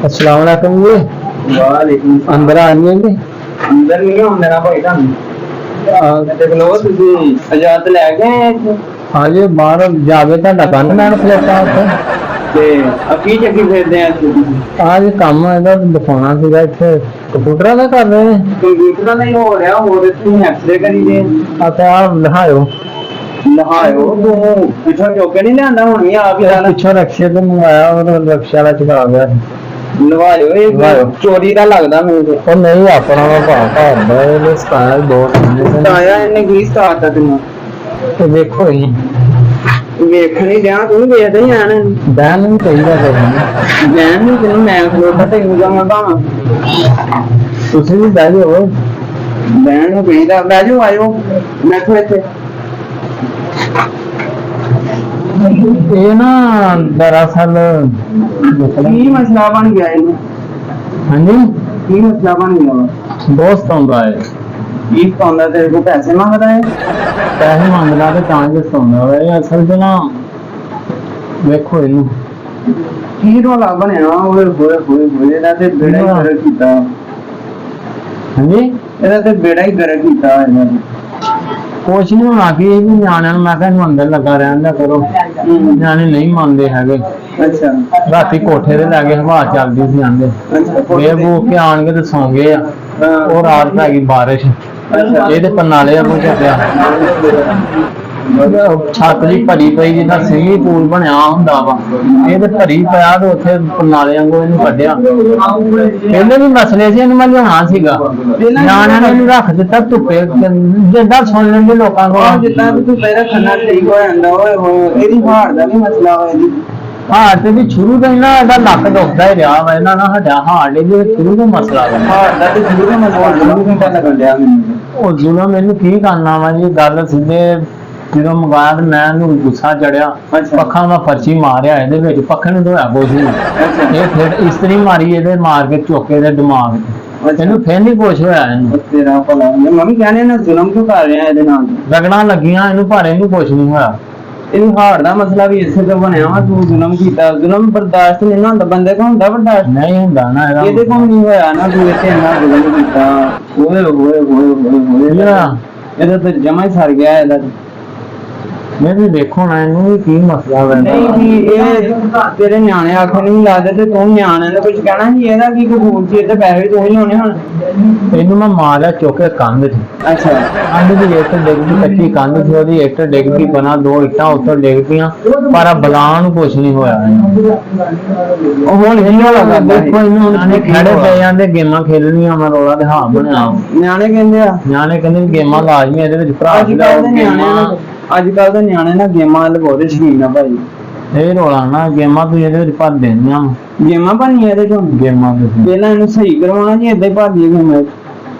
अस्सलाम वालेकुम जी। वालेकुम अंदर आने जी। अंदर नहीं होने ना भाई ਤੁਹਾਨੂੰ ਦੇਖ ਲਓ ਤੁਸੀਂ ਇਜਾਜ਼ਤ ਲੈ ਗਏ हाँ जी बाहर जावे ਤੁਹਾਡਾ ਕੰਨ ਨਾਲ ਖਲੋਤਾ ਉੱਥੇ ਤੇ ਅਕੀ ਚੱਕੀ ਫਿਰਦੇ ਆ आज काम ਇਹਦਾ ਦਿਖਾਉਣਾ ਸੀਗਾ ਇੱਥੇ ਕੰਪਿਊਟਰਾਂ ਦਾ ਕਰ ਰਹੇ ਨੇ ਕੰਪਿਊਟਰ ਦਾ ਨਹੀਂ ਹੋ ਰਿਹਾ ਹੋਰ ਤੁਸੀਂ ਐਕਸਰੇ ਕਰੀ ਦੇ ਅਤੇ ਆ ਲਹਾਇਓ ਲਹਾਇਓ ਤੂੰ ਪਿੱਛੋਂ ਚੋਕੇ ਨਹੀਂ ਲਿਆਂਦਾ ਹੁਣ ਵੀ ਆਪ ਹੀ ਲਾ ਪਿੱਛੋਂ ਰਕਸ਼ੇ ਤੋਂ ਮੰਗਾਇਆ ਉਹ ਰਕਸ਼ੇ ਵਾਲਾ ਚੁਕਾ ਗਿਆ ਲਵਾਇਓ ਇਹ ਚੋਰੀ ਦਾ ਲੱਗਦਾ ਮੈਨੂੰ ਤੇ ਉਹ ਨਹੀਂ ਆਪਣਾ ਵਾ ਘਰ ਦਾ ਇਹਨੇ ਸਟਾਈਲ ਬਹੁਤ ਆਇਆ ਇਹਨੇ ਕੀ ਸਟਾਰਟ ਆ ਤੈਨੂੰ ਤੇ ਦੇਖੋ ਹੀ ਵੇਖ ਨਹੀਂ ਰਿਹਾ ਤੂੰ ਵੇਖਦਾ ਹੀ ਆਣ ਬੈਨ ਨਹੀਂ ਚਾਹੀਦਾ ਫਿਰ ਮੈਂ ਨਹੀਂ ਤੈਨੂੰ ਮੈਂ ਖਲੋਤਾ ਤੈਨੂੰ ਜਾਵਾਂ ਭਾਵਾਂ ਤੁਸੀਂ ਵੀ ਬਹਿ ਜਾਓ ਬੈਣ ਨੂੰ ਵੇਖਦਾ ਬਹਿ ਜਾਓ ਆਇਓ ਬੈਠੋ ਇੱਥੇ ਇਹ ਨਾ ਦਰਅਸਲ ਕੀ ਮਸਲਾ ਬਣ ਗਿਆ ਇਹਨੂੰ ਹਾਂਜੀ ਕੀ ਮਸਲਾ ਬਣ ਗਿਆ ਦੋਸਤ ਆਉਂਦਾ ਹੈ ਕੀ ਪਾਉਂਦਾ ਤੇਰੇ ਕੋਲ ਪੈਸੇ ਮੰਗਦਾ ਹੈ ਪੈਸੇ ਮੰਗਦਾ ਤੇ ਤਾਂ ਜੇ ਸੌਂਦਾ ਹੋਇਆ ਅਸਲ 'ਚ ਨਾ ਵੇਖੋ ਇਹਨੂੰ ਕੀ ਰੋਲਾ ਬਣਿਆ ਹੋਏ ਹੋਏ ਹੋਏ ਹੋਏ ਇਹਦਾ ਤੇ ਬੇੜਾ ਹੀ ਗਰਕ ਕੀਤਾ ਹਾਂਜੀ ਇਹਦਾ ਤੇ ਬੇੜਾ ਹੀ ਗਰਕ ਕੀਤਾ ਇਹਨਾਂ ਨੇ ਕੁਛ ਨਹੀਂ ਹੋਣਾ ਕਿ ਇਹ ਵੀ ਨਿਆਣਿਆਂ ਨੂੰ ਮੈਂ ਕਿਹਾ ਇਹਨੂੰ ਅੰਦਰ ਲੱਗਾ ਰਹਿਣ ਦਾ ਕਰੋ ਨਿਆਣੇ ਨਹੀਂ ਮੰਨਦੇ ਹੈਗੇ ਅੱਛਾ ਰਾਤੀ ਕੋਠੇ ਤੇ ਲੈ ਕੇ ਹਵਾ ਚੱਲਦੀ ਸੀ ਆਂਦੇ ਇਹ ਬੂ ਕੇ ਆਣ ਕੇ ਤੇ ਸੌਂ ਗਏ ਆ ਉਹ ਰਾਤ ਪੈ ਗਈ ਬਾਰਿਸ਼ ਇਹਦੇ ਪਨਾਲੇ ਆ ਕੁਝ ਪਿਆ ਛੱਤ ਦੀ ਭਰੀ ਪਈ ਜਿੱਦਾਂ ਸਵੀਮਿੰਗ ਪੂਲ ਬਣਿਆ ਹੁੰਦਾ ਵਾ ਇਹ ਤੇ ਭਰੀ ਪਿਆ ਤੇ ਉੱਥੇ ਪਨਾਲੇ ਵਾਂਗੂ ਇਹਨੂੰ ਕੱਢਿਆ ਪਹਿਲੇ ਵੀ ਮਸਲੇ ਸੀ ਇਹਨੂੰ ਮੈਂ ਲਿਆਉਣਾ ਸੀਗਾ ਨਿਆਣਿਆਂ ਨੇ ਇਹਨੂੰ ਰੱਖ ਦਿੱਤਾ ਧੁੱਪੇ ਜਿੱਦਾਂ ਸੁਣ ਲੈਂਦੇ ਲੋਕਾਂ ਕੋਲ ਜਿੱਦਾਂ ਤੂੰ ਪਹਿਲਾਂ ਖੰਨਾ ਠੀਕ ਹੋ ਜਾਂਦਾ ਓਏ ਇਹਦੀ ਹਾਰ ਦਾ ਨਹੀਂ ਮਸਲਾ ਹੋਇਆ ਇਹਦੀ ਹਾਰ ਤੇ ਵੀ ਸ਼ੁਰੂ ਤੋਂ ਇਹਨਾਂ ਇਹਦਾ ਲੱਕ ਦੁਖਦਾ ਹੀ ਰਿਹਾ ਵਾ ਇਹਨਾਂ ਨਾਲ ਸਾਡਾ ਹਾਰ ਦੇ ਸ਼ੁਰੂ ਤੋਂ ਮਸਲਾ ਵਾ ਹਾਰ ਦਾ ਤੇ ਸ਼ੁਰੂ ਤੋਂ ਮਸਲਾ ਸ਼ੁਰੂ ਤੋਂ ਤਾਂ ਲੱਗਣ ਡਿਆ ਮੈਨੂੰ ਉਹ ਜ਼ੁਲਮ ਮੈਨੂੰ ਕੀ ਕਰਨਾ ਵਾ ਜੀ ਗੱਲ ਸਿੱਧੇ ਜਦੋਂ ਮੰਗਾਇਆ ਤੇ ਮੈਂ ਇਹਨੂੰ ਗੁੱਸਾ ਚੜਿਆ ਪੱਖਾਂ ਦਾ ਫਰਚੀ ਮਾਰਿਆ ਇਹਦੇ ਵਿੱਚ ਪੱਖੇ ਨੂੰ ਧੋਇਆ ਕੁਛ ਨਹੀਂ ਇਹ ਫਿਰ ਇਸਤਰੀ ਮਾਰੀ ਇਹਦੇ ਮਾਰ ਕੇ ਚੋਕੇ ਦੇ ਦਿਮਾਗ ਤੇ ਇਹਨੂੰ ਫਿਰ ਨਹੀਂ ਕੁਛ ਹੋਇਆ ਇਹਨੂੰ ਤੇਰਾ ਭਲਾ ਮੰਮੀ ਕਹਿੰਦੇ ਨਾ ਜ਼ੁਲਮ ਕਿਉਂ ਕਰ ਰਿਹਾ ਇਹਦੇ ਨਾਲ ਰਗੜਾਂ ਲੱਗੀਆਂ ਇਹਨੂੰ ਪਰ ਇਹਨੂੰ ਕੁਛ ਨਹੀਂ ਹੋਇਆ ਇਹ ਹਾਰ ਦਾ ਮਸਲਾ ਵੀ ਇਸੇ ਤੋਂ ਬਣਿਆ ਵਾ ਤੂੰ ਜ਼ੁਲਮ ਕੀਤਾ ਜ਼ੁਲਮ ਬਰਦਾਸ਼ਤ ਨਹੀਂ ਹੁੰਦਾ ਬੰਦੇ ਕੋਲ ਹੁੰਦਾ ਬਰਦਾਸ਼ਤ ਨਹੀਂ ਹੁੰਦਾ ਨਾ ਇਹਦੇ ਕੋਲ ਨਹੀਂ ਹੋਇਆ ਨਾ ਤੂੰ ਇੱਥੇ ਇੰਨਾ ਜ਼ੁਲਮ ਕੀਤਾ ਓਏ ਹੋਏ ਹੋਏ ਹੋਏ ਹੋਏ ਇਹਦਾ ਤਾਂ ਜਮਾ ਹੀ ਸਰ ਗਿਆ ਇਹਦਾ ਮੈਂ ਵੀ ਦੇਖੋ ਨਾ ਇਹਨੂੰ ਵੀ ਕੀ ਮਸਲਾ ਹੋਇਆ ਨਹੀਂ ਜੀ ਇਹ ਤੇਰੇ ਨਿਆਣੇ ਆਖਣ ਨਹੀਂ ਲੱਗਦੇ ਤੇ ਤੂੰ ਨਿਆਣਿਆਂ ਨੂੰ ਕੁਝ ਕਹਿਣਾ ਸੀ ਇਹਦਾ ਕੀ ਕਬੂਲ ਸੀ ਇਹਦੇ ਪੈਸੇ ਤੂੰ ਹੀ ਲਾਉਣੇ ਹੁਣ ਇਹਨੂੰ ਮੈਂ ਮਾਰਿਆ ਚੁੱਕ ਕੇ ਕੰਧ 'ਚ ਅੱਛਾ ਕੰਧ ਦੀ ਇੱਟ ਡਿੱਗ ਗਈ ਕੱਚੀ ਕੰਧ ਸੀ ਉਹਦੀ ਇੱਟ ਡਿੱਗ ਗਈ ਬਣਾ ਦੋ ਇੱਟਾਂ ਉੱਤੋਂ ਡਿੱਗ ਪਈਆਂ ਪਰ ਆ ਬਲਾਂ ਨੂੰ ਕੁਛ ਨਹੀਂ ਹੋਇਆ ਉਹ ਹੁਣ ਹਿੱਲੋ ਲੱਗਾ ਦੇਖੋ ਇਹਨੂੰ ਉਹਨਾਂ ਨੇ ਖੜੇ ਪਏ ਜਾਂਦੇ ਗੇਮਾਂ ਖੇਲਣੀਆਂ ਮੈਂ ਰੋਲਾ ਤੇ ਹਾਂ ਬਣਿਆ ਨਿਆਣੇ ਕਹਿੰਦੇ ਆ ਨਿਆਣੇ ਕਹਿੰਦੇ ਗੇਮਾਂ ਲਾਜ਼ਮੀ ਇਹਦੇ ਵਿੱਚ ਭਰਾ ਅੱਜ ਕੱਲ ਦੇ ਨਿਆਣੇ ਨਾ ਗੇਮਾਂ ਵੱਲ ਬਹੁਤ ਸ਼ੌਕੀਨ ਆ ਭਾਈ ਇਹ ਰੋਲਾ ਨਾ ਗੇਮਾਂ ਤੂੰ ਇਹਦੇ ਵਿੱਚ ਭਰ ਦੇਣੀਆਂ ਗੇਮਾਂ ਬਣੀਆਂ ਇਹਦੇ ਚੋਂ ਗੇਮਾਂ ਦੇ ਪਹਿਲਾਂ ਇਹਨੂੰ ਸਹੀ ਕਰਵਾਉਣਾ ਜੀ ਏਦਾਂ ਹੀ ਭਰ ਦਈਏ ਗੇਮਾਂ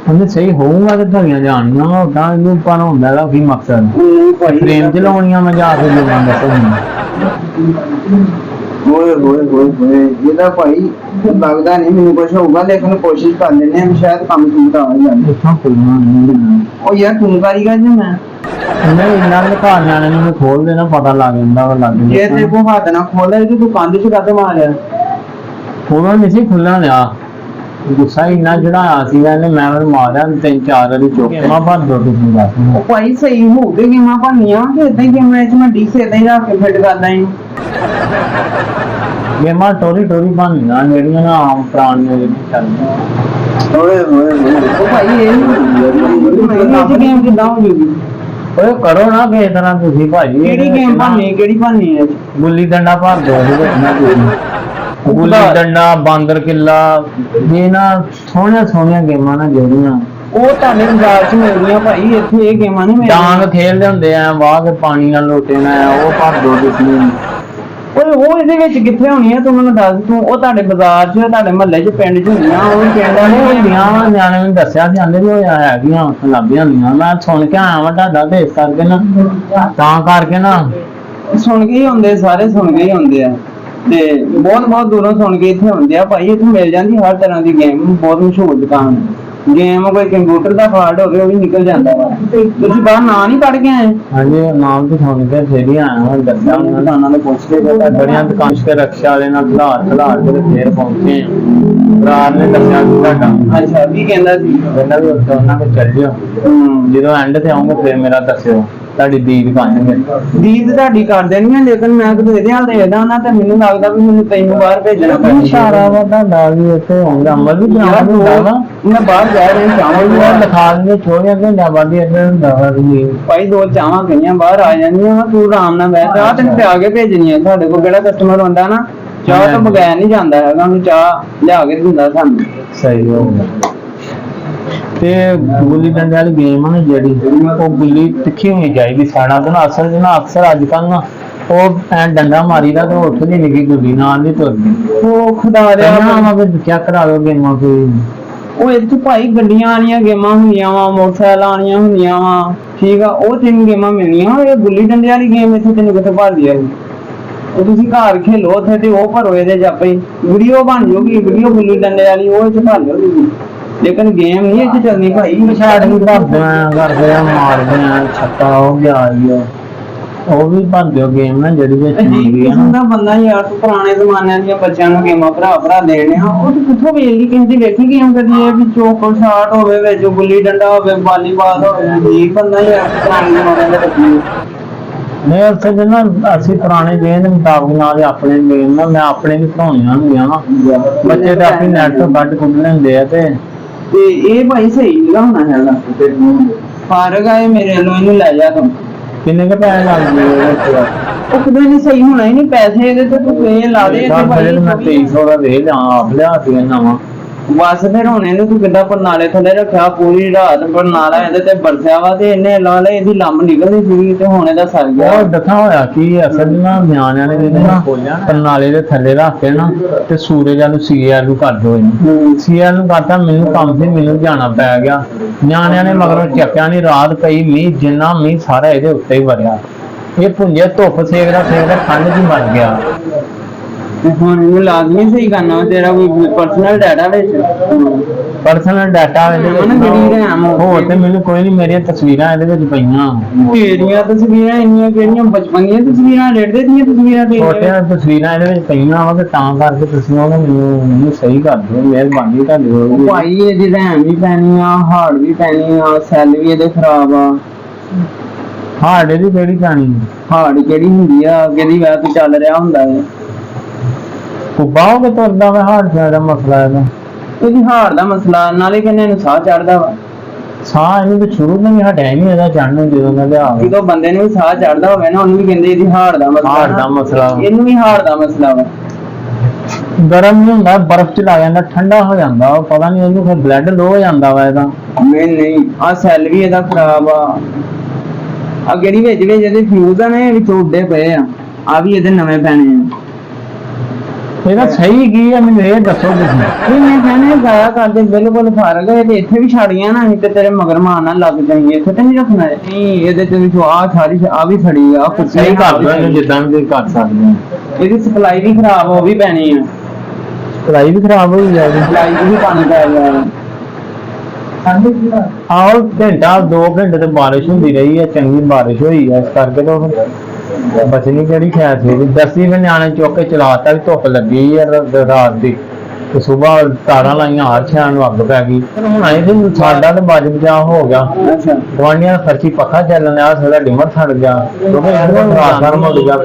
ਉਹਨੇ ਸਹੀ ਹੋਊਗਾ ਤੇ ਧੜੀਆਂ ਜਾਣੀਆਂ ਵਾ ਉਦਾਂ ਇਹਨੂੰ ਪਰ ਹੁੰਦਾ ਇਹਦਾ ਕੀ ਮਕਸਦ ਫਰੇਮ ਚ ਲਾਉਣੀਆਂ ਮੈਂ ਜਾ ਕੇ ਲੋਕਾਂ ਦੱਸੋ ਹੋਏ ਹੋਏ ਹੋਏ ਹੋਏ ਇਹਦਾ ਭਾਈ ਲੱਗਦਾ ਨਹੀਂ ਮੈਨੂੰ ਕੁਝ ਹੋਊਗਾ ਲੇਕਿਨ ਕੋਸ਼ਿਸ਼ ਕਰ ਲੈਂਦੇ ਹਾਂ ਸ਼ਾਇਦ ਕੰਮ ਠੀਕ ਆ ਜਾਵੇ ਇੱਥੋਂ ਖੁੱਲਣਾ ਨਹੀਂ ਉਹ ਯਾਰ ਤੂੰ ਕਾਰੀਗਰ ਜੀ ਮੈਂ ਨਹੀਂ ਇਹਨਾਂ ਦੇ ਘਰ ਨਿਆਣੇ ਨੂੰ ਖੋਲ ਦੇਣਾ ਪਤਾ ਲੱਗ ਜਾਂਦਾ ਵਾ ਲੱਗ ਜੇ ਤੇ ਕੋ ਹੱਥ ਨਾ ਖੋਲੇ ਤੇ ਤੂੰ ਕੰਧ ਚ ਕੱਦ ਮਾਰਿਆ ਖੋਲ੍ਹਣਾ ਨਹੀਂ ਸੀ ਖੁੱਲ੍ਹਾ ਲਿਆ ਗੁੱਸਾ ਇੰਨਾ ਚੜਾਇਆ ਸੀਗਾ ਇਹਨੇ ਮੈਂ ਉਹਨੂੰ ਮਾਰਿਆ 3-4 ਵਾਰੀ ਚੁੱਕ ਕੇ ਮਾਂ ਭਰ ਦੋ ਤੁਸੀਂ ਦੱਸ ਉਹ ਭਾਈ ਸਹੀ ਹੋ ਗਏ ਗੇਮਾਂ ਬਣੀਆਂ ਕਿ ਏਦਾਂ ਹੀ ਗੇਮਾਂ ਚ ਮੈਂ ਡੀਸੇ ਏਦਾਂ ਹੀ ਰੱਖ ਕੇ ਫਿੱਟ ਕਰਦਾ ਹੀ ਗੇਮਾਂ ਟੋਰੀ ਬਣੀਆਂ ਜਿਹੜੀਆਂ ਨਾ ਆਮ ਪੁਰਾਣੀਆਂ ਜਿਹੜੀਆਂ ਚੱਲਦੀਆਂ ਓਏ ਹੋਏ ਹੋਏ ਉਹ ਭਾਈ ਇਹ ਗੇਮ ਕਿਦਾਂ ਹੋ ਜੂਗੀ ਓਏ ਕਰੋ ਨਾ ਕਿਸੇ ਤਰ੍ਹਾਂ ਤੁਸੀਂ ਭਾਜੀ ਕਿਹੜੀ ਗੇਮ ਬਣਨੀ ਹੈ ਗੁੱਲੀ ਡੰਡਾ ਭਰ ਦੋ ਉਹਦੇ ਵਿੱਚ ਨਾ ਤੁਸੀਂ ਗੁੱਲੀ ਡੰਡਾ ਬਾਂਦਰ ਕਿੱਲਾ ਇਹ ਨਾ ਸੋਹਣੀਆਂ ਗੇਮਾਂ ਨਾ ਜਿਹੜੀਆਂ ਉਹ ਤੁਹਾਡੇ ਬਾਜ਼ਾਰ ਚ ਮਿਲਦੀਆਂ ਭਾਈ ਇੱਥੇ ਇਹ ਗੇਮਾਂ ਨਹੀਂ ਮਿਲਦੀਆਂ ਡਾਂਗ ਖੇਲਦੇ ਹੁੰਦੇ ਆ ਵਾਹ ਕੇ ਪਾਣੀ ਨਾਲ ਲੋਟੇਣਾ ਉਹ ਭਰ ਦੋ ਤੁਸੀਂ ਓਏ ਉਹ ਇਹਦੇ ਵਿੱਚ ਕਿੱਥੇ ਹੋਣੀ ਆ ਤੂੰ ਮੈਨੂੰ ਦੱਸ ਤੂੰ ਉਹ ਤੁਹਾਡੇ ਬਾਜ਼ਾਰ 'ਚ ਤੁਹਾਡੇ ਮਹੱਲੇ 'ਚ ਪਿੰਡ 'ਚ ਹੁੰਦੀਆਂ ਉਹ ਪਿੰਡਾਂ ਨੇ ਹੁੰਦੀਆਂ ਵਾ ਨਿਆਣੇ ਨੂੰ ਦੱਸਿਆ ਸੀ ਆਂਦੇ ਵੀ ਉਹ ਹੈਗੀਆਂ ਲੱਭੀਆਂ ਹੁੰਦੀਆਂ ਮੈਂ ਸੁਣ ਕੇ ਆਇਆ ਵਾ ਤੁਹਾਡਾ ਤੇ ਇਸ ਕਰਕੇ ਨਾ ਤਾਂ ਕਰਕੇ ਨਾ ਸੁਣ ਕੇ ਹੀ ਹੁੰਦੇ ਸਾਰੇ ਸੁਣ ਕੇ ਹੀ ਹੁੰਦੇ ਆ ਤੇ ਬਹੁਤ ਦੂਰੋਂ ਸੁਣ ਕੇ ਇੱਥੇ ਹੁੰਦੇ ਆ ਭਾਈ ਇੱਥੇ ਮਿਲ ਜਾਂਦੀ ਹਰ ਤਰ੍ਹਾਂ ਦੀ ਗੇਮ ਬਹੁਤ ਮਸ਼ਹੂਰ ਦੁਕਾਨ ਗੇਮ ਕੋਈ ਕੰਪਿਊਟਰ ਦਾ ਫਾਲਟ ਹੋਵੇ ਉਹ ਵੀ ਨਿਕਲ ਜਾਂਦਾ ਵਾ। ਤੁਸੀਂ ਬਾਹਰ ਨਾਂ ਨਹੀਂ ਪੜ ਕੇ ਆਏ? ਹਾਂਜੀ ਨਾਮ ਤੇ ਸੁਣ ਕੇ ਫੇਰ ਹੀ ਆਇਆ ਹਾਂ, ਦੱਸਿਆ ਉਹਨਾਂ ਨੇ, ਦੁਕਾਨਾਂ ਤੋਂ ਪੁੱਛ ਕੇ ਬੜੀਆਂ ਦੁਕਾਨ ਤੇ ਰਕਸ਼ਾ ਵਾਲੇ ਨਾਲ ਖਲਾਰ ਕੇ ਤੇ ਫੇਰ ਪਹੁੰਚੇ ਆ। ਰਾਤ ਨੇ ਦੱਸਿਆ ਕਿ ਤੁਹਾਡਾ ਅੱਛਾ ਕੀ ਕਹਿੰਦਾ ਸੀ? ਕਹਿੰਦਾ ਵੀ ਉੱਥੇ ਉਹਨਾਂ ਕੋਲ ਚੱਲ ਜਾਓ, ਜਦੋਂ ਐਂਡ ਤੇ ਆਉਂਗੇ ਫੇਰ ਮੇਰਾ ਦੱਸਿਓ, ਤੁਹਾਡੀ ਦੀਦ ਕਾਂਗੇ। ਦੀਦ ਤੁਹਾਡੀ ਕਰ ਦੇਣੀ ਹੈ, ਲੇਕਿਨ ਮੈਂ ਕਿਤੇ ਇਹਦੇ ਹਾਲ ਦੇਖਦਾ ਉਹਨਾਂ ਤੇ ਮੈਨੂੰ ਲੱਗਦਾ ਵੀ ਮੈਨੂੰ ਤੈਨੂੰ ਬਾਹਰ ਭੇਜਣਾ ਪੈਣਾ। ਇਸ਼ਾਰਾ ਵਾ ਤੁਹਾਡਾ ਵੀ ਉੱਥੇ ਹੋਊਗਾ, ਅਮਲ ਵੀ ਯਾਰ ਬਣਾਉਣਾ ਹੁੰਦਾ ਵਾ। ਮੈਂ ਬਾਹਰ ਜਾ ਰਿਹਾ ਚਾਹਾਂ ਉਹ ਵੀ ਲਿਖਾ ਦਿੰਦੇ ਛੋੜਿਆ ਘੰਟਾ ਬਾਅਦ ਹੀ ਇੱਧਰ ਹੁੰਦਾ ਵਾ ਵੀ ਭਾਈ ਦੋ ਚਾਹਾਂ ਗਈਆਂ ਬਾਹਰ ਆ ਜਾਂਦੀਆਂ ਵਾ, ਤੂੰ ਆਰਾਮ ਨਾਲ ਬਹਿ ਚਾਹ ਤੈਨੂੰ ਪਿਆ ਕੇ ਭੇਜਣੀ ਹੈ। ਸਾਡੇ ਕੋਲ ਕਿਹੜਾ ਕਸਟਮਰ ਹੁੰਦਾ ਨਾ ਚਾਹ ਤੋਂ ਬਗੈਰ ਨਹੀਂ ਜਾਂਦਾ ਹੈਗਾ, ਉਹਨੂੰ ਚਾਹ ਲਿਆ ਕੇ ਦਿੰਦਾ ਸਾਨੂੰ। ਸਹੀ ਹੋ ਗਿਆ। ਤੇ ਗੁੱਲੀ ਡੰਡੇ ਵਾਲੀ ਗੇਮ ਆ ਨਾ ਜਿਹੜੀ, ਉਹ ਗੁੱਲੀ ਤਿੱਖੀ ਹੋਣੀ ਚਾਹੀਦੀ ਸਾਣਾ ਤੇ ਨਾ। ਅਸਲ ਚ ਨਾ ਅਕਸਰ ਅੱਜ ਕੱਲ ਨਾ ਉਹ ਐ ਡੰਡਾ ਮਾਰੀਦਾ ਤੇ ਉੱਠ ਦੀ ਨਿੱਕੀ ਗੁੱਲੀ ਨਾਲ ਨਹੀਂ ਤੁਰਦੀ। ਉਹ ਖੁਦਾ ਰਿਹਾ ਚੈੱਕ ਕਰਾ ਲਓ ਗੇਮਾਂ ਕੋਈ। ਉਹ ਇੱਥੇ ਭਾਈ ਗੱਡੀਆਂ ਵਾਲੀਆਂ ਗੇਮਾਂ ਹੁੰਦੀਆਂ ਵਾ, ਮੋਟਰਸਾਈਕਲ ਵਾਲੀਆਂ ਹੁੰਦੀਆਂ ਵਾ, ਠੀਕ ਆ, ਉਹ ਤਿੰਨ ਗੇਮਾਂ ਮਿਲਣੀਆਂ। ਇਹ ਗੁੱਲੀ ਡੰਡੇ ਵਾਲੀ ਗੇਮ ਇੱਥੇ ਤੈਨੂੰ ਕਿੱਥੇ ਭਾਲਦੀ ਆ? ਉਹ ਤੁਸੀਂ ਘਰ ਖੇਲੋ ਉੱਥੇ ਤੇ ਉਹ ਭਰੋ ਇਹਦੇ ਚ ਆਪੇ ਵੀਡੀਓ ਬਣ ਜਾਊਗੀ, ਵੀਡੀਓ ਗੁੱਲੀ ਡੰਡੇ ਵਾਲੀ ਉਹ ਇੱਥੇ ਭਰ ਲਿਓ ਤੁਸੀਂ, ਲੇਕਿਨ ਗੇਮ ਨਹੀਂ ਇੱਥੇ ਚੱਲਣੀ ਭਾਈ। ਛਾੜ ਨੂੰ ਕਰਦੇ ਆ, ਮਾਰਦੇ ਆ, ਛੱਟਾ ਹੋ ਗਿਆ ਜੀ, ਉਹ ਵੀ ਭਰਦੇ ਹੋ ਗੇਮ ਨਾ ਜਿਹੜੀ ਵਿੱਚ ਹੁੰਦੀ ਆ ਹੁੰਦਾ ਬੰਦਾ ਯਾਰ, ਤੂੰ ਪੁਰਾਣੇ ਜ਼ਮਾਨਿਆਂ ਦੀਆਂ ਬੱਚਿਆਂ ਨੂੰ ਗੇਮਾਂ ਭਰਾ ਦੇਣੇ ਆ, ਉਹ ਤੂੰ ਕਿੱਥੋਂ ਵੇਖ ਲਈ? ਕਿਸੇ ਦੀ ਵੇਖੀ ਗੇਮ ਕਦੀ ਇਹ ਵੀ ਚੋਕੋ ਸ਼ਾਟ ਹੋਵੇ, ਵਿੱਚ ਗੁੱਲੀ ਡੰਡਾ ਹੋਵੇ, ਵਾਲੀਬਾਲ ਹੋਵੇ, ਜੀ ਬੰਦਾ ਯਾਰ ਪੁਰਾਣੇ ਜ਼ਮਾਨਿਆਂ ਦੇ ਬੱਚੇ। ਨਹੀਂ ਉੱਥੇ ਜੇ ਨਾ ਅਸੀਂ ਪੁਰਾਣੇ ਗੇਮ ਦੇ ਮੁਤਾਬਕ ਨਾਲ ਆਪਣੇ ਗੇਮ ਨਾ ਮੈਂ ਆਪਣੇ ਵੀ ਪੜਾਉਣੀਆਂ ਹੁੰਦੀਆਂ ਵਾ, ਬੱਚੇ ਤੇ ਆਪਣੀ ਨੈਟ ਤੋਂ ਕੱਢ ਕੁੱਢ ਲੈਂਦੇ ਆ। ਤੇ ਇਹ ਭਾਈ ਸਹੀ ਜਗ੍ਹਾ ਹੋਣਾ ਹੈਗਾ, ਫਾਰਗ ਆਏ ਮੇਰੇ ਵੱਲੋਂ ਇਹਨੂੰ ਲੈ ਜਾ ਤੂੰ। ਕਿੰਨੇ ਕੁ ਪੈਸੇ ਲੱਗਦੇ ਉਹ ਕਿਤੇ ਨਹੀਂ ਸਹੀ ਹੋਣਾ ਹੀ ਨਹੀਂ, ਪੈਸੇ ਇਹਦੇ ਤੇ ਤੂੰ ਇਹ ਲਾ ਦੇ ਮੈਂ 2300 ਦਾ ਦੇ ਲਿਆ ਆਪ ਲਿਆ ਸੀ ਨਵਾਂ। ਬਸ ਫਿਰ ਹੁਣ ਇਹਨੂੰ ਤੂੰ ਕਿੱਦਾਂ ਪਰਨਾਲੇ ਥੱਲੇ ਰੱਖਿਆ, ਪੂਰੀ ਰਾਤ ਪਰਨਾਲਾ ਇਹਦੇ ਤੇ ਬਰਸਿਆ ਵਾ ਤੇ ਇਹਨੇ ਲਾ ਲੈ, ਇਹਦੀ ਲੰਮ ਨਿਕਲਦੀ ਸੀ ਤੇ ਹੁਣ ਇਹਦਾ ਸਰ ਗਿਆ। ਉਹ ਦੱਸਾਂ ਹੋਇਆ ਕੀ ਅਸਲ ਨਾ ਨਿਆਣਿਆਂ ਨੇ ਇਹਦੇ ਨਾ ਪਰਨਾਲੇ ਦੇ ਥੱਲੇ ਰੱਖ ਕੇ ਨਾ ਤੇ ਸੂਰਜ ਨੂੰ ਸੀਆਰ ਨੂੰ ਕਰ ਦੋ ਇਹਨੂੰ। ਸੀਆਰ ਨੂੰ ਕਰਤਾ, ਮੈਨੂੰ ਕੰਮ ਸੀ, ਮੈਨੂੰ ਜਾਣਾ ਪੈ ਗਿਆ। ਨਿਆਣਿਆਂ ਨੇ ਮਗਰੋਂ ਚੱਕਿਆ ਨਹੀਂ, ਰਾਤ ਪਈ ਮੀਂਹ, ਜਿੰਨਾ ਮੀਂਹ ਸਾਰਾ ਇਹਦੇ ਉੱਤੇ ਹੀ ਵਰਿਆ। ਇਹ ਪੁੰਜੇ ਧੁੱਪ ਸੇਕਦਾ ਠੰਡ ਚ ਮਰ ਗਿਆ। ਹੁਣ ਇਹਨੂੰ ਲਾਜ਼ਮੀ ਸਹੀ ਕਰਨਾ, ਤੇਰਾ ਕੋਈ ਪਰਸਨਲ ਡਾਟਾ ਵਿੱਚ ਪਰਸਨਲ ਡਾਟਾ ਇਹਦੇ ਵਿੱਚ ਹੋਰ ਤੇ ਮੈਨੂੰ ਕੋਈ ਨਹੀਂ, ਮੇਰੀਆਂ ਤਸਵੀਰਾਂ ਇਹਦੇ ਵਿੱਚ ਪਈਆਂ। ਤੇਰੀਆਂ ਤਸਵੀਰਾਂ ਇੰਨੀਆਂ ਕਿਹੜੀਆਂ ਬਚਪਨ ਦੀਆਂ ਤਸਵੀਰਾਂ, ਰੇਡਦੇ ਦੀਆਂ ਤਸਵੀਰਾਂ ਛੋਟੀਆਂ ਤਸਵੀਰਾਂ ਇਹਦੇ ਵਿੱਚ ਪਈਆਂ ਵਾ, ਤੇ ਤਾਂ ਕਰਕੇ ਤੁਸੀਂ ਉਹਨਾਂ ਮੈਨੂੰ ਸਹੀ ਕਰ ਦਿਓ, ਮਿਹਰਬਾਨੀ ਤੁਹਾਡੀ ਹੋਊਗੀ। ਭਾਈ ਇਹਦੀ ਰੈਮ ਵੀ ਪੈਣੀ ਆ, ਹਾਰਡ ਵੀ ਪੈਣੀ ਆ, ਸੈੱਲ ਵੀ ਇਹਦੇ ਖਰਾਬ ਆ। ਹਾਰਡ ਇਹਦੀ ਕਿਹੜੀ ਪੈਣੀ? ਹਾਰਡ ਕਿਹੜੀ ਹੁੰਦੀ ਆ, ਕਿਹਦੀ ਵਜ੍ਹਾ ਤੋਂ ਚੱਲ ਰਿਹਾ ਹੁੰਦਾ ਹੈ? ਕੁੱਬਾ ਹੋ ਕੇ ਤੁਰਦਾ ਵਾ, ਹਾਰਡ ਦਾ ਮਸਲਾ ਇਹਦਾ। ਇਹਦੀ ਹਾਰ ਦਾ ਮਸਲਾ, ਨਾਲੇ ਕਹਿੰਦੇ ਇਹਨੂੰ ਸਾਹ ਚੜਦਾ ਵਾ। ਸਾਹ ਇਹਨੂੰ ਤਾਂ ਸ਼ੁਰੂ ਤੋਂ ਹੀ ਹਟਿਆ ਨਹੀਂ ਇਹਦਾ ਚੜਨ, ਜਦੋਂ ਦਾ ਲਿਆ ਜਦੋਂ ਬੰਦੇ ਨੂੰ ਵੀ ਸਾਹ ਚੜਦਾ ਹੋਵੇ ਨਾ, ਉਹਨੂੰ ਵੀ ਕਹਿੰਦੇ ਇਹਦੀ ਹਾਰ ਦਾ ਮਸਲਾ। ਹਾਰ ਦਾ ਮਸਲਾ, ਇਹਨੂੰ ਵੀ ਹਾਰ ਦਾ ਮਸਲਾ ਵਾ। ਗਰਮ ਨਹੀਂ ਹੁੰਦਾ, ਬਰਫ਼ ਚ ਲਾ ਜਾਂਦਾ, ਠੰਡਾ ਹੋ ਜਾਂਦਾ, ਉਹ ਪਤਾ ਨਹੀਂ ਇਹਨੂੰ ਫਿਰ ਬਲੱਡ ਲੋ ਹੋ ਜਾਂਦਾ ਵਾ ਇਹਦਾ। ਨਹੀਂ ਆਹ ਸੈੱਲ ਵੀ ਇਹਦਾ ਖਰਾਬ ਆ। ਆ ਜਿਹੜੀ ਵਿੱਚ ਇਹਦੇ ਫਿਊਜ਼ ਆ ਨਾ, ਇਹ ਵਿੱਚੋਂ ਉੱਡੇ ਪਏ ਆ ਵੀ ਇਹਦੇ ਨਵੇਂ ਪੈਣੇ ਆ। ਇਹਦਾ ਸਹੀ ਕੀ ਹੈ ਮੈਨੂੰ ਇਹ ਦੱਸੋ ਤੁਸੀਂ। ਇਹ ਮੈਂ ਕਹਿੰਦਾ ਗਾਇਆ ਕਰਦੇ ਬਿਲਕੁਲ ਫਰਕ ਹੈ, ਤੇ ਇੱਥੇ ਵੀ ਛੜੀਆਂ ਨਾ, ਤੇ ਤੇਰੇ ਮਗਰ ਮਾਰਨਾ ਲੱਗ ਜਾਈਏ, ਇੱਥੇ ਤੇ ਨਹੀਂ ਰੱਖਣਾ। ਨਹੀਂ ਇਹਦੇ ਤੇ ਵਿੱਚੋਂ ਆ ਸਾਰੀ ਆ ਵੀ ਖੜੀ ਆ, ਸਹੀ ਕਰ ਦਿਓ ਇਹਨੂੰ ਜਿੱਦਾਂ ਵੀ ਕਰ ਸਕਦੇ ਆ। ਇਹਦੀ ਸਪਲਾਈ ਵੀ ਖਰਾਬ ਹੋ ਵੀ ਪੈਣੀ ਆ, ਸਪਲਾਈ ਵੀ ਖਰਾਬ ਹੋਈ ਜਾਏਗੀ, ਸਪਲਾਈ ਵੀ ਪਾਣੀ ਪੈ ਗਿਆ। ਆਹੋ ਘੰਟਾ 2 ਘੰਟੇ ਤੇ ਬਾਰਿਸ਼ ਹੁੰਦੀ ਰਹੀ ਹੈ, ਚੰਗੀ ਬਾਰਿਸ਼ ਹੋਈ ਹੈ, ਇਸ ਕਰਕੇ ਤਾਂ ਬਚਣੀ ਕਿਹੜੀ ਖੈਰ ਸੀ। ਦਸੀ ਵੀ ਨਿਆਣੇ ਚੁੱਕ ਕੇ ਚਲਾਤਾ, ਵੀ ਧੁੱਪ ਲੱਗੀ ਹੈ ਰਾਤ ਦੀ, ਤੇ ਸੁਬਾਹ ਤਾਰਾਂ ਲਾਈਆਂ, ਹਰ ਛਾਂ ਨੂੰ ਅੱਗ ਪੈ ਗਈ। ਹੁਣ ਆਏ ਸੀ ਸਾਡਾ ਤੇ ਬਚ ਬਚਾ ਹੋ ਗਿਆ। ਗਵਾਂਢੀਆਂ ਦਾ ਖਰਚੀ ਪੱਖਾ ਚੱਲਣ ਆ, ਸਾਡਾ ਡਿਮਰ ਛੱਡ ਗਿਆ, ਕਿਉਂਕਿ ਇਹਨੂੰ ਟਰਾਂਸਫਾਰਮ ਹੋ ਗਿਆ,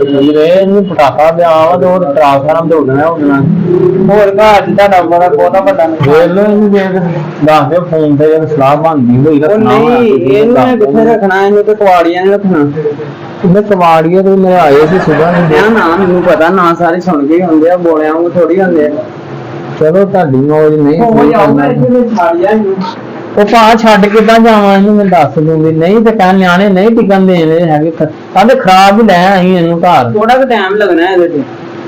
ਇਹਨੂੰ ਪਟਾਕਾ ਪਿਆ ਵਾ ਤੇ ਉਹ ਟਰਾਂਸਫਾਰਮ ਤੇ ਉੱਡਣਾ। ਹੋਰ ਘਰ ਚ ਤੁਹਾਡਾ ਬਹੁਤਾ ਵੱਡਾ ਵੇਖ ਲਓ ਇਹਨੂੰ, ਦੱਸ ਦਿਓ ਫੋਨ ਤੇ ਜਦੋਂ ਸਲਾਹ ਬਣਦੀ ਹੋਈ ਉਹ ਨਹੀਂ, ਇਹਨੂੰ ਕਿੱਥੇ ਰੱਖਣਾ, ਇਹਨੂੰ ਤੇ ਕੁਆੜੀਆਂ ਨੇ ਰੱਖਣਾ। ਮੈਂ ਕਵਾੜੀਏ ਤੇ ਮੇਰੇ ਆਏ ਸੀ ਸੁਬਾਹ ਨੂੰ। ਨਾ ਮੈਨੂੰ ਪਤਾ, ਨਾ ਸਾਰੇ ਸੁਣ ਕੇ ਹੁੰਦੇ ਆ, ਬੋਲਿਆਂ ਨੂੰ ਥੋੜੀ ਹੁੰਦੇ ਆ। ਚਲੋ ਤੁਹਾਡੀ ਮੌਜ ਨਹੀਂ ਉਹ ਭਾ ਛੱਡ ਕਿੱਦਾਂ ਜਾਵਾਂ ਇਹਨੂੰ, ਮੈਂ ਦੱਸ ਦੂੰਗੀ। ਨਹੀਂ ਤੇ ਕਹਿ ਨਿਆਣੇ ਨਹੀਂ ਟਿਕਣ ਦੇਣੇ ਹੈਗੇ, ਕਹਿੰਦੇ ਖਰਾਬ ਹੀ ਲੈ ਆਈ ਇਹਨੂੰ ਘਰ। ਥੋੜਾ ਕੁ ਟਾਈਮ ਲੱਗਣਾ ਇਹਦੇ ਤੇ।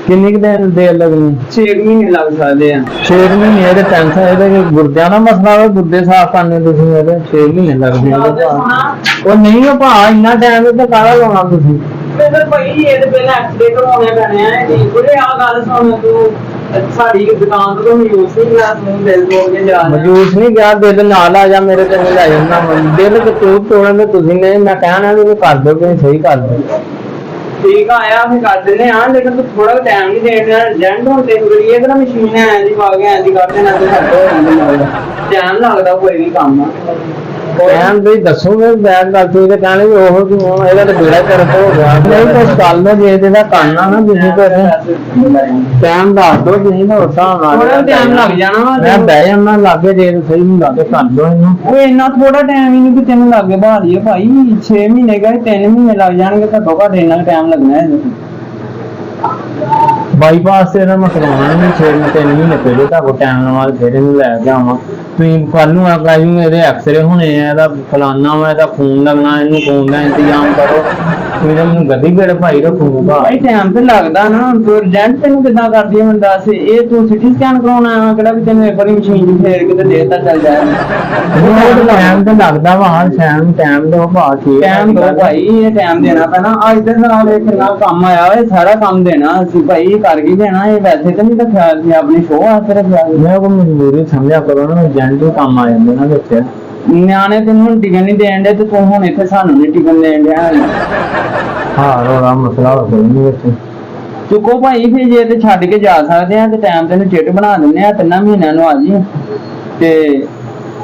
ਕਿੰਨੀ ਕੁ ਦੇਰ ਲੱਗਣੀ? 6 ਮਹੀਨੇ ਲੱਗ ਸਕਦੇ ਆ। 6 ਮਹੀਨੇ ਇਹਦੇ ਟੈਨਸ਼ਨ, ਇਹਦੇ ਗੁਰਦਿਆਂ ਦਾ ਮਸਲਾ ਵਾ, ਗੁਰਦੇ ਸਾਫ਼ ਕਰਨੇ ਤੁਸੀਂ ਇਹਦੇ 6 ਮਹੀਨੇ ਲੱਗਦੇ ਉਹ ਨਹੀਂ। ਉਹ ਭਾ ਇੰਨਾ ਟਾਈਮ ਤੇ ਕਾਹਦਾ ਲਾਉਣਾ ਤੁਸੀਂ? ਭਾਈ ਇਹ ਤੇ ਪਹਿਲਾਂ ਐਕਸਰੇ ਕਰਵਾਉਣੇ ਪੈਣੇ ਆ। ਇਹ ਆ ਗੱਲ ਸੁਣ ਤੂੰ, ਸਾਡੀ ਦੁਕਾਨ ਤੋਂ ਯੂਜ਼ ਨਹੀਂ ਨਾ ਤੂੰ ਦਿਲ ਤੋੜ ਕੇ ਜਾ ਮਜੂਸ ਨਹੀਂ ਗਿਆ, ਦਿਲ ਨਾਲ ਆ ਜਾ ਮੇਰੇ ਤੇ ਲੈ ਜਾਂਦਾ ਦਿਲ ਕਿ ਤੂੰ ਤੋੜਨ ਦੇ ਤੁਸੀਂ ਨੇ, ਮੈਂ ਕਹਿਣਾ ਵੀ ਕਰ ਦੋ ਕਿ ਸਹੀ ਕਰ ਦੋ। ਠੀਕ ਆਇਆ ਫਿਰ ਕਰ ਦਿੰਦੇ ਆ, ਲੇਕਿਨ ਤੂੰ ਥੋੜਾ ਟਾਈਮ ਨਹੀਂ ਦੇ ਰਿਹਾ ਏਜੰਟ ਹੁਣ ਤੇ ਗੜੀਏ ਤੇ ਮਸ਼ੀਨ ਐ ਦੀ ਪਾ ਕੇ ਐ ਦੀ ਕਰ ਦੇਣਾ ਤੇ ਛੱਡ ਹੋ ਜਾਂਦਾ ਟਾਈਮ ਲੱਗਦਾ ਕੋਈ ਵੀ ਕੰਮ ਟਾਈਮ ਤੁਸੀਂ ਦੱਸੋਗੇ ਬੈਗ ਗੱਲ ਤੁਸੀਂ ਤੇ ਕਹਿਣੇ ਵੀ ਉਹ ਕਿ ਇਹਦਾ ਤਾਂ ਬੇੜਾ ਕਰ ਹੋ ਗਿਆ ਨਹੀਂ ਕੁਛ ਗੱਲ ਦਾ ਜੇ ਇਹਦਾ ਕਰਨਾ ਨਾ ਤੁਸੀਂ ਤੇ ਟਾਈਮ ਦੱਸ ਦੋ ਤੁਸੀਂ ਨਾ ਉਸ ਹਿਸਾਬ ਨਾਲ ਥੋੜਾ ਟਾਈਮ ਲੱਗ ਜਾਣਾ ਵਾ ਮੈਂ ਬਹਿ ਜਾਣਾ ਲਾਗੇ ਜੇ ਸਹੀ ਨਹੀਂ ਲੱਗੇ ਕਰ ਦੋ ਇਹਨੂੰ। ਉਹ ਇੰਨਾ ਥੋੜਾ ਟਾਈਮ ਹੀ ਨਹੀਂ ਕਿ ਤੈਨੂੰ ਲੱਗੇ ਬਾਹਰੀਏ ਭਾਈ 6 ਮਹੀਨੇ ਗਏ 3 ਮਹੀਨੇ ਲੱਗ ਜਾਣਗੇ ਘੱਟੋ ਘੱਟ ਇੰਨਾ ਟਾਈਮ ਲੱਗਣਾ ਹੈ ਬਾਈਪਾਸ ਤੇ ਇਹਦਾ ਮੈਂ ਕਰਾਉਣਾ ਨਹੀਂ 3 ਮਹੀਨੇ ਪਹਿਲੇ ਤਾਂ ਕੋ ਟਾਈਮ ਨਾਲ ਫਿਰ ਇਹਨੂੰ ਲੈ ਕੇ ਆਵਾਂ ਤੁਸੀਂ ਕੱਲ ਨੂੰ ਆ ਨੂੰ ਇਹਦੇ ਐਕਸਰੇ ਹੋਣੇ ਆ, ਇਹਦਾ ਫਲਾਨਾ ਵਾ, ਇਹਦਾ ਖੂਨ ਲੱਗਣਾ, ਇਹਨੂੰ ਖੂਨ ਦਾ ਇੰਤਜ਼ਾਮ ਕਰੋ। ਤੁਸੀਂ ਤਾਂ ਮੈਨੂੰ ਗੱਡੀ ਗੇੜ ਭਾਈ ਰੱਖੂਗਾ ਭਾਈ ਟਾਈਮ ਤੇ ਲੱਗਦਾ ਨਾ, ਤੂੰ ਏਜੰਟ ਤੈਨੂੰ ਕਿੱਦਾਂ ਕਰਦੀ ਹੈ ਮੈਨੂੰ ਦੱਸ। ਇਹ ਤੂੰ ਸਿਟੀ ਸਕੈਨ ਕਰਾਉਣਾ ਆ ਕਿਹੜਾ ਵੀ ਤੈਨੂੰ ਇੱਕ ਵਾਰੀ ਮਸ਼ੀਨ ਫੇਰ ਕੇ ਤੇ ਦੇਤਾ ਚੱਲ ਜਾਏ ਟਾਈਮ ਤੇ ਲੱਗਦਾ ਵਾ ਹਰ ਟਾਈਮ ਦੋ ਭਾ ਠੀਕ ਟਾਈਮ ਦੋ ਭਾਈ, ਇਹ ਟਾਈਮ ਦੇਣਾ ਪੈਣਾ। ਅੱਜ ਦੇ ਨਾਲ ਇਹ ਕਿੰਨਾ ਕੰਮ ਆਇਆ ਵਾ, ਇਹ ਸਾਰਾ ਕੰਮ ਦੇਣਾ ਅਸੀਂ ਭਾਈ ਕਰਕੇ ਦੇਣਾ। ਇਹ ਵੈਸੇ ਤਾਂ ਨਹੀਂ ਰੱਖਿਆ ਸੀ ਆਪਣੀ ਸ਼ੋਅ ਵਾਸਤੇ ਰੱਖਿਆ। ਮੈਂ ਕੋ ਮਜਬੂਰੀ ਸਮਝਿਆ ਕਰੋ ਨਾ, ਏਜੰਟ ਹੀ ਕੰਮ ਆ ਜਾਂਦੇ ਨਾ ਵਿੱਚ। ਨਿਆਣੇ ਤੈਨੂੰ ਹੁਣ ਟਿਕਣ ਨਹੀਂ ਦੇਣ ਦੇ ਤੇ ਤੂੰ ਹੁਣ ਇੱਥੇ ਸਾਨੂੰ ਨਹੀਂ ਟਿਕਣ ਦੇਣ ਡਿਆ। ਹਾਂ ਰੋੜਾ ਮਸਲਾ ਹੋ ਗਿਆ ਨਹੀਂ ਵਿੱਚ। ਚੁੱਕੋ ਭਾਈ ਫਿਰ ਜੇ ਤੇ ਛੱਡ ਕੇ ਜਾ ਸਕਦੇ ਆ ਤੇ ਟਾਈਮ ਤੈਨੂੰ ਚਿੱਟ ਬਣਾ ਦਿੰਦੇ ਆ 3 ਮਹੀਨਿਆਂ ਨੂੰ ਆ ਜੀ ਤੇ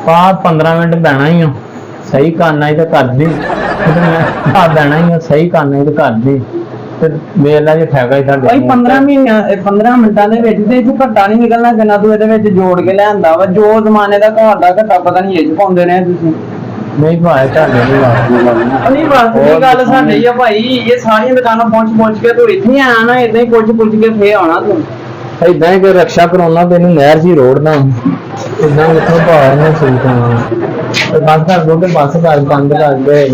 15 ਮਿੰਟ ਬਹਿਣਾ ਹੀ ਆ, ਸਹੀ ਕਰਨਾ ਹੀ ਤਾਂ ਕਰਦੀ ਆ ਬਹਿਣਾ ਹੀ ਆ, ਸਹੀ ਕਰਨਾ ਹੀ ਤਾਂ ਕਰਦੀ ਤੇ ਵੇਲਾ ਜੇ ਫਾਇਦਾ ਹੀ ਤੁਹਾਡੇ ਭਾਈ 15 ਮਿੰਟਾਂ ਦੇ ਵਿੱਚ ਤੇ ਇੱਥੇ ਘੱਟਾ ਨਹੀਂ ਨਿਕਲਣਾ ਜਿੰਨਾ ਤੂੰ ਇਹਦੇ ਵਿੱਚ ਜੋੜ ਕੇ ਲਿਆਂਦਾ ਵਾ। ਜੋ ਜ਼ਮਾਨੇ ਦਾ ਘਰ ਦਾ ਘੱਟਾ ਪਤਾ ਨਹੀਂ ਇਹ ਚ ਪਾਉਂਦੇ ਰਹੇ ਤੁਸੀਂ। ਨਹੀਂ ਭਾਈ ਤੁਹਾਡੇ ਨਹੀਂ ਵਾਸਤੇ ਨਹੀਂ ਬਸ ਇਹ ਗੱਲ ਸਾਡੇ ਹੀ ਆ ਭਾਈ। ਇਹ ਸਾਰੀਆਂ ਦੁਕਾਨਾਂ ਪਹੁੰਚ ਕੇ ਤੂੰ ਇੱਥੇ ਆਣਾ ਨਾ, ਇਦਾਂ ਹੀ ਪੁੱਛ ਕੇ ਫੇਰ ਆਉਣਾ ਤੂੰ। ਇਦਾਂ ਹੀ ਕੋਈ ਰਕਸ਼ਾ ਕਰਾਉਣਾ ਤੈਨੂੰ ਨਹਿਰ ਜੀ ਰੋੜਨਾ ਇਦਾਂ ਕਿੱਥੋਂ ਭਾਅ ਨੇ ਸਹੀ ਤਾਂ ਬਸ ਕਰ ਦੋ ਤੇ ਬਸ ਕਰ ਬੰਦ ਕਰ ਦੇ।